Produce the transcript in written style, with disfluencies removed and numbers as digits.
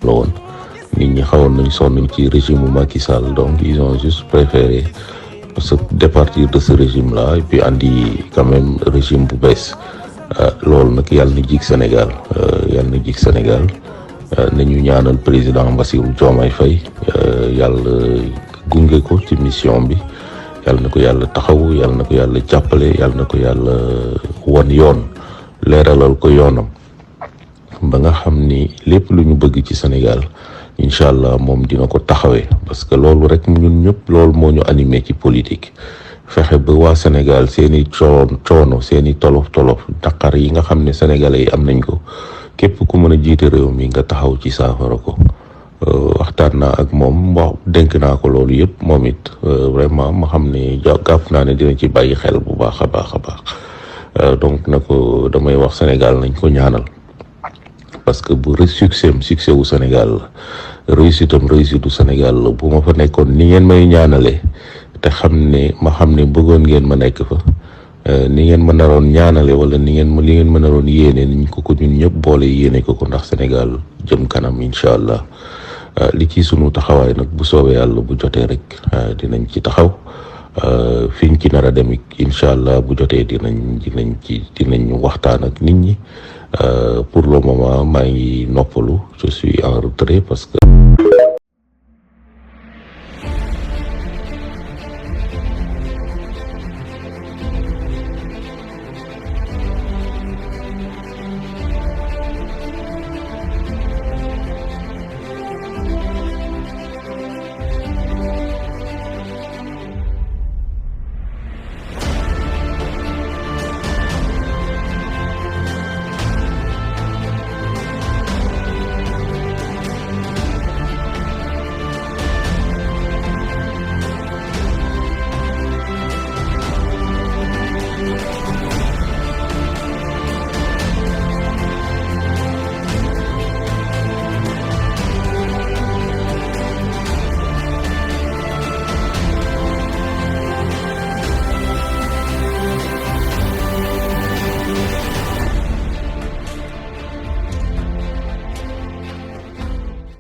la woon nit ñi xawoon nañ sonn ci régime Macky Sall, donc ils ont juste préféré se départir de ce régime là et puis andi quand même régime bu bees. Loolu nag yàlla na jig Sénégal, yàlla na jig Sénégal. Nañu ñaanal président Bassirou Diomaye Faye, yàlla gunge ko ci mission bi, yàlla na ko yàlla taxaw, yàlla na ko yàlla jàppale, yàlla na ko yàlla wan yoon, leeralal ko yoonam ba nga xam ni lépp lu ñu bëgg ci Sénégal incha allah moom dina ko taxawee. Parce que loolu rek ñun ñëpp loolu moo ñu animé ci politique, fexe ba waa Sénégal seeni coono seeni tolof naqar yi nga xam ne sénégalais yi am nañ ko, képp ku mën a jiite réew mi nga taxaw ci saafara ko. Waxtaan naa ak moom wax dénk naa ko loolu yëpp, moom it vraiment ma xam ne jàpp naa ne dina ci bàyyi xel bu baax a baax. Donc na ko damay wax Sénégal nañ ko ñaanal, parce que bu succès wu Sénégal la, réussite u Sénégal la. bu ma fa nekkoon ni ngeen may ñaanalee te ma xam ne bëggoon ngeen ma nekk fa, ni ngeen ma naroon ñaanale wala li ngeen ma naroon yéene niñ ko ñun ñëpp boole yéene ko ndax Sénégal jëm kanam incha allah. Li ci sunu taxawaay nag bu soobee yàlla bu jotee rek dinañ ci taxaw, fiñ ci nar a dem incha allah bu jotee dinañ waxtaan ak nit ñi. Pour le moment maa ngi noppalu, je suis en retrait parce que